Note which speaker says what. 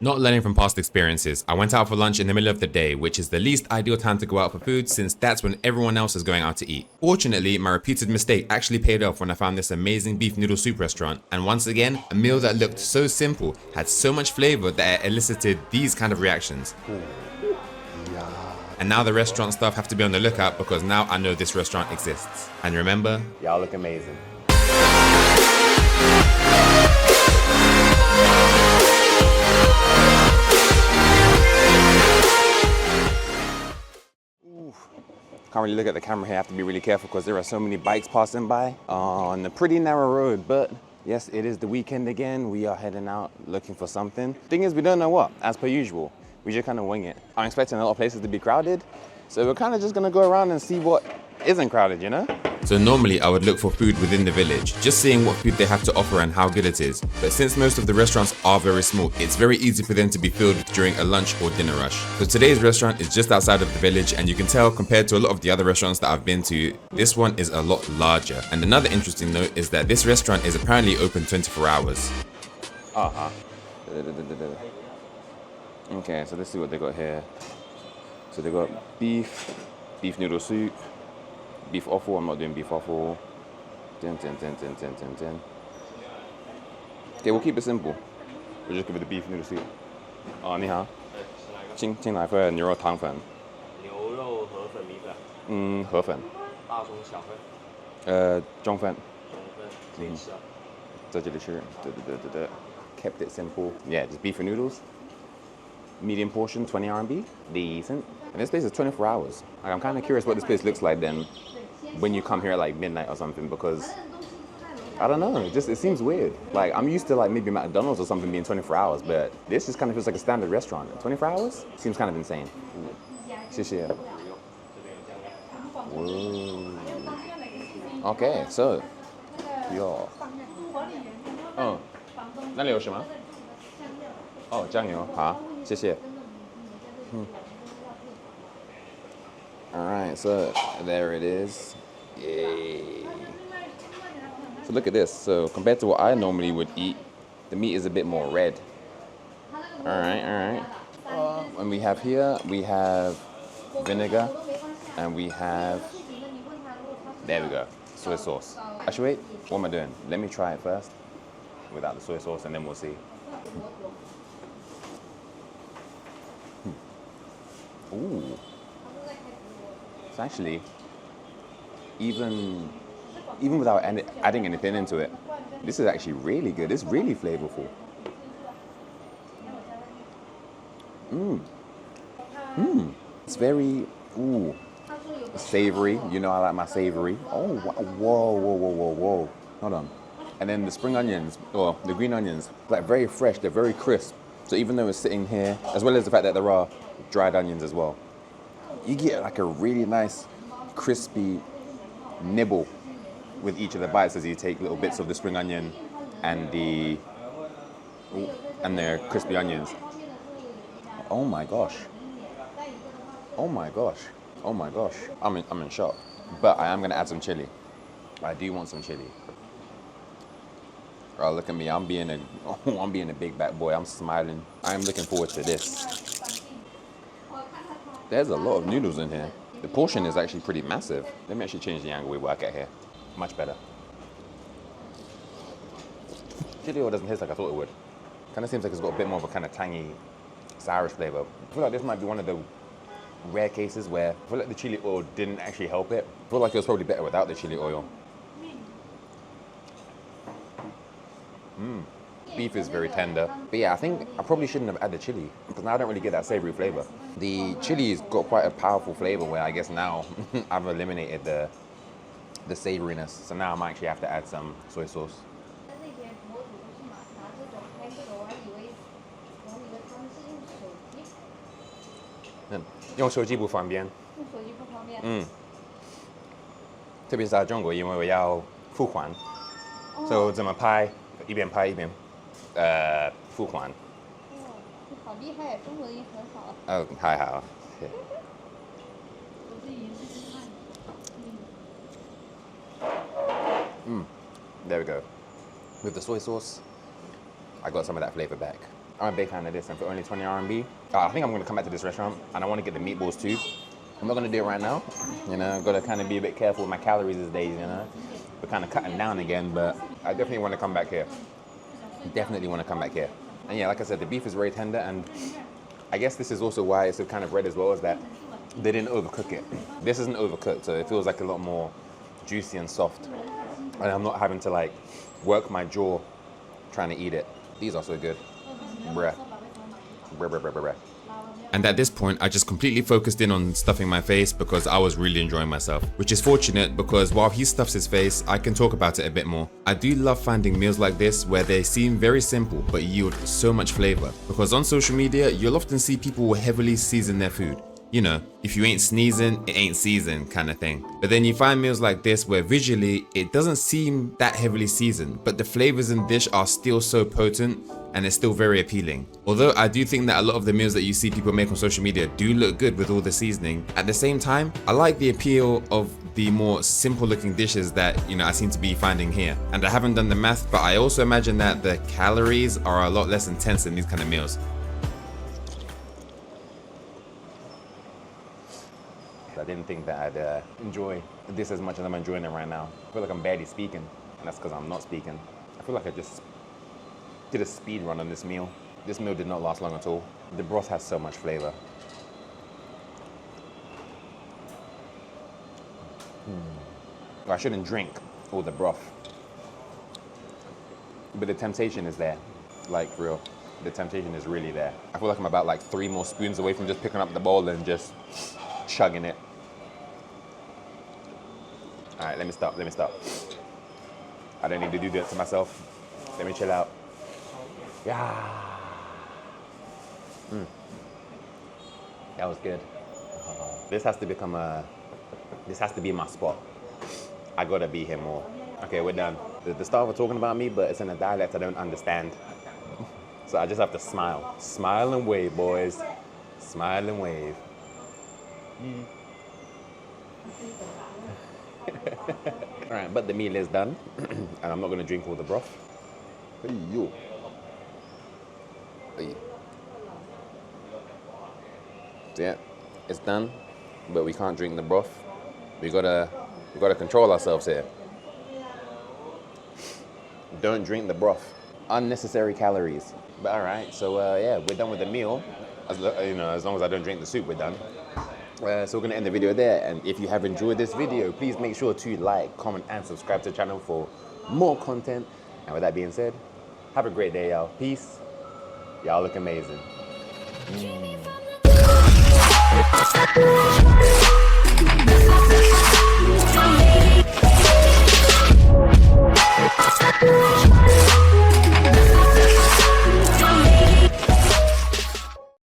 Speaker 1: Not learning from past experiences, I went out for lunch in the middle of the day, which is the least ideal time to go out for food since that's when everyone else is going out to eat. Fortunately, my repeated mistake actually paid off when I found this amazing beef noodle soup restaurant, and once again, a meal that looked so simple had so much flavor that it elicited these kind of reactions. And now the restaurant staff have to be on the lookout because now I know this restaurant exists. And remember,
Speaker 2: y'all look amazing. Can't really look at the camera here. I have to be really careful because there are so many bikes passing by on a pretty narrow road. But yes, it is the weekend again. We are heading out looking for something. Thing is, we don't know what, as per usual. We just kind of wing it. I'm expecting a lot of places to be crowded. So we're kind of just gonna go around and see what isn't crowded, you know?
Speaker 1: So normally I would look for food within the village, just seeing what food they have to offer and how good it is. But since most of the restaurants are very small, it's very easy for them to be filled during a lunch or dinner rush. So today's restaurant is just outside of the village, and you can tell compared to a lot of the other restaurants that I've been to, this one is a lot larger. And another interesting note is that this restaurant is apparently open 24 hours.
Speaker 2: Okay, so let's see what they got here. So they got beef noodle soup, beef offal. I'm not doing beef offal. 10. Okay, we'll keep it simple. We'll just give it the beef noodle soup. 你好，进来份牛肉汤粉。
Speaker 3: 牛肉河粉米粉。
Speaker 2: 河粉。
Speaker 3: 大中小份。
Speaker 2: 中份。
Speaker 3: 可以吃啊。
Speaker 2: 在这里吃。对。Kept it simple. Yeah, just beef and noodles. Medium portion, 20 RMB. Decent. And this place is 24 hours. Like, I'm kind of curious what this place looks like then when you come here at like midnight or something, because I don't know, it seems weird. Like, I'm used to like maybe McDonald's or something being 24 hours, but this just kind of feels like a standard restaurant. 24 hours? Seems kind of insane. 谢谢. Whoa. Okay, so, yo. 那里有什么？酱油，好，谢谢。Alright, so there it is. Yay. So look at this. So compared to what I normally would eat, the meat is a bit more red. Alright. And we have here, we have vinegar, and we have, there we go, soy sauce. Actually, wait, what am I doing? Let me try it first without the soy sauce, and then we'll see. Ooh. It's actually, even without adding anything into it, this is actually really good. It's really flavorful. It's very, savory. You know I like my savory. Oh, whoa. Hold on. And then the spring onions, or the green onions, like very fresh, they're very crisp. So even though it's sitting here, as well as the fact that there are dried onions as well, you get like a really nice crispy nibble with each of the bites as you take little bits of the spring onion and the crispy onions. Oh my gosh. I'm in shock. But I am gonna add some chili. I do want some chili. Oh, look at me, I'm being a big bad boy. I'm smiling. I am looking forward to this. There's a lot of noodles in here. The portion is actually pretty massive. Let me actually change the angle we work at here. Much better. Chili oil doesn't taste like I thought it would. Kind of seems like it's got a bit more of a kind of tangy, sourish flavor. I feel like this might be one of the rare cases where I feel like the chili oil didn't actually help it. I feel like it was probably better without the chili oil. Beef is very tender. But yeah, I think I probably shouldn't have added chili because now I don't really get that savory flavor. The chili's got quite a powerful flavor where I guess now I've eliminated the savoriness. So now I might actually have to add some soy sauce. Use 手机不方便。用手机不方便。特别是在中国，因为我要付款，所以怎么拍，一边拍一边付款。
Speaker 4: 你好厉害，中国的英很好。
Speaker 2: 还好。
Speaker 4: 我是语言是看。
Speaker 2: There we go. With the soy sauce, I got some of that flavor back. I'm a big fan of this, and for only 20 RMB, I think I'm gonna come back to this restaurant, and I wanna get the meatballs too. I'm not gonna do it right now, you know, gotta kind of be a bit careful with my calories these days, you know. We're kind of cutting down again, but I definitely wanna come back here. Definitely wanna come back here. And yeah, like I said, the beef is very tender, and I guess this is also why it's so kind of red as well, is that they didn't overcook it. This isn't overcooked, so it feels like a lot more juicy and soft. And I'm not having to like work my jaw trying to eat it. These are so good. Bruh. Bruh, bruh, bruh, bruh, bruh.
Speaker 1: And at this point, I just completely focused in on stuffing my face because I was really enjoying myself. Which is fortunate because while he stuffs his face, I can talk about it a bit more. I do love finding meals like this where they seem very simple but yield so much flavor. Because on social media, you'll often see people who heavily season their food. You know, if you ain't sneezing, it ain't seasoned kind of thing. But then you find meals like this where visually it doesn't seem that heavily seasoned, but the flavors in the dish are still so potent and it's still very appealing. Although I do think that a lot of the meals that you see people make on social media do look good with all the seasoning, at the same time, I like the appeal of the more simple looking dishes that, you know, I seem to be finding here. And I haven't done the math, but I also imagine that the calories are a lot less intense in these kind of meals.
Speaker 2: I didn't think that I'd enjoy this as much as I'm enjoying it right now. I feel like I'm barely speaking, and that's because I'm not speaking. I feel like I just did a speed run on this meal. This meal did not last long at all. The broth has so much flavor. I shouldn't drink all the broth, but the temptation is there, like for real. The temptation is really there. I feel like I'm about like 3 more spoons away from just picking up the bowl and just chugging it. All right, let me stop. I don't need to do that to myself. Let me chill out. Yeah. That was good. This has to become this has to be my spot. I gotta be here more. Okay, we're done. The staff are talking about me, but it's in a dialect I don't understand. So I just have to smile. Smile and wave, boys. Smile and wave. All right, but the meal is done, and I'm not gonna drink all the broth. Hey, yo. Hey. So yeah, it's done, but we can't drink the broth. We gotta control ourselves here. Don't drink the broth. Unnecessary calories. But all right, so yeah, we're done with the meal. As long as I don't drink the soup, we're done. So we're gonna end the video there, and if you have enjoyed this video, please make sure to like, comment, and subscribe to the channel for more content. And with that being said, have a great day, y'all. Peace. Y'all look amazing.